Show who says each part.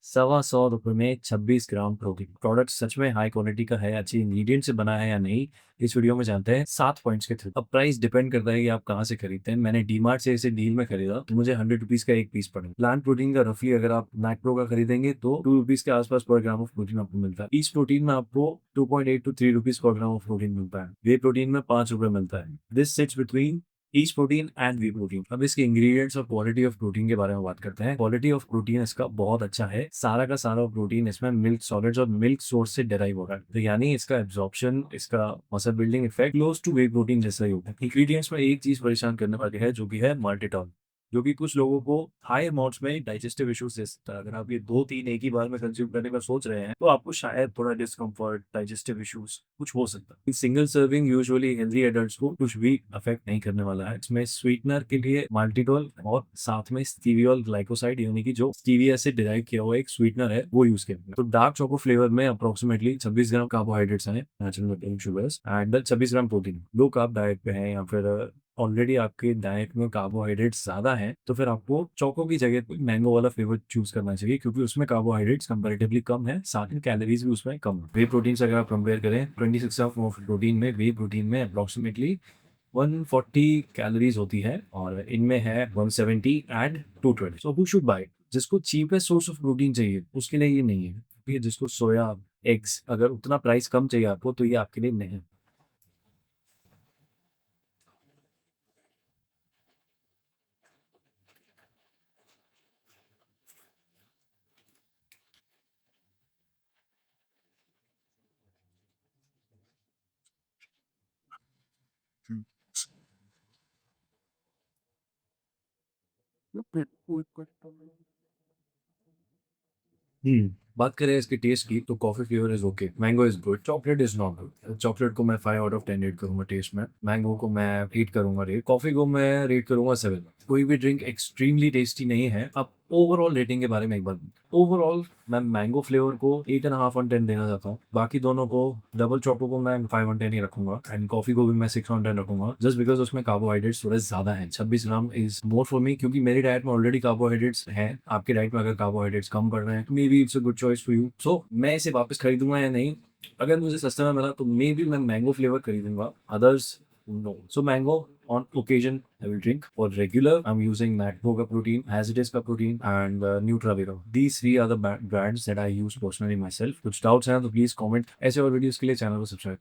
Speaker 1: ₹125 में 26 gram protein. Product such में high quality का है, अच्छे इंग्रीडिएंट से बना है या नहीं, इस वीडियो में जानते हैं 7 पॉइंट्स के थ्रू। अब प्राइस डिपेंड करता है कि आप कहाँ से खरीदते हैं। मैंने डीमार्ट से इसे डील में खरीदा तो मुझे ₹100 का एक पीस पड़ा। प्लांट प्रोटीन का रफली अगर आप मैक्रो का खरीदेंगे तो ₹2 के आसपास पर ग्राम ऑफ प्रोटीन आपको मिलता है। इस प्रोटीन में आपको 2.8 टू ₹3 पर ग्राम ऑफ प्रोटीन मिलता है। वे प्रोटीन में ₹5 मिलता है। This sits between each protein and whey protein. अब इसके इंग्रेडिएंट्स और क्वालिटी ऑफ प्रोटीन के बारे में बात करते हैं। क्वालिटी ऑफ प्रोटीन इसका बहुत अच्छा है। सारा का सारा प्रोटीन इसमें मिल्क सॉलिड्स और मिल्क सोर्स से डेराइव हो रहा है, तो यानी इसका एब्जॉर्प्शन, इसका muscle building effect close two way protein जैसा ही होगा। इंग्रेडिएंट्स में एक चीज परेशान करने वाली है, जो कि है माल्टिटॉल, जो कि कुछ लोगों को हाई अमाउंट्स में डाइजेस्टिव इश्यूज दे सकता है। अगर आप ये 2-3 एक ही बार में कंज्यूम करने का सोच रहे हैं तो आपको शायद थोड़ा डिस्कम्फर्ट, डाइजेस्टिव इश्यूज कुछ हो सकता है। Single serving usually healthy adults को कुछ भी अफेक्ट नहीं करने वाला है। इसमें स्वीटनर के लिए माल्टिटॉल और साथ में स्टीवियोल ग्लाइकोसाइड, यानी कि जो स्टीविया से डिराइव किया हुआ एक स्वीटनर है, वो यूज किया। तो डार्क चोको फ्लेवर में अप्रोक्सीमेटली 26 ग्राम कार्बोहाइड्रेट्स हैं, natural sugars, and 26 gram protein. Low carb diet पे है या फिर ऑलरेडी आपके डाइट में कार्बोहाइड्रेट्स ज़्यादा हैं, तो फिर आपको चोको की जगह पे मैंगो वाला फ्लेवर चूज़ करना चाहिए, क्योंकि उसमें कार्बोहाइड्रेट्स कंपैरेटिवली कम है, साथ में कैलोरीज भी उसमें कम है। वे प्रोटीन से अगर आप कंपेयर करें, 26 ऑफ प्रोटीन में, वे प्रोटीन में अप्रॉक्सीमेटली 140 कैलोरीज होती है और इनमें है 170 and 220। So who should buy? जिसको चीपेस्ट सोर्स ऑफ प्रोटीन चाहिए उसके लिए ये नहीं है। ये जिसको सोया, एग्स, अगर उतना प्राइस कम चाहिए आपको, तो ये आपके लिए नहीं है। बात करें इसके टेस्ट की, तो coffee flavour is okay, mango is good, chocolate is not good. Chocolate को मैं 5 आउट ऑफ 10 रेट करूंगा टेस्ट में, मैंगो को मैं 8 करूंगा रेट, कॉफी को मैं रेट करूंगा 7। कोई भी ड्रिंक एक्सट्रीमली टेस्टी नहीं है। अब ओवरऑल रेटिंग के बारे में एक बार, ओवरऑल मैं मैंगो फ्लेवर को 8.5/10 देना चाहता हूँ। बाकी दोनों को, डबल चॉको को मैं 5/10 ही रखूंगा, एंड कॉफी को भी मैं 6/10 रखूंगा, जस्ट बिकॉज उसमें कार्बोहाइड्रेट्स थोड़े ज्यादा हैं। 26 gram is more for me, क्योंकि मेरी डाइट में ऑलरेडी कार्बोहाइड्रेट्स हैं। आपके डाइट में अगर कार्बोहाइड्रेट्स कम पड़ रहे हैं, may be it's a good choice for you. So मैं इसे वापस खरीदूंगा या नहीं? अगर मुझे सस्ते में मिला तो मे बी मैं मैंगो फ्लेवर खरीदूंगा, others no. So mango on occasion I will drink. For regular I'm using Macro ka protein, Acides ka protein, and Nutravera. These three are the brands that I use personally myself. कुछ doubts हैं तो please comment। ऐसे और videos के लिए channel को subscribe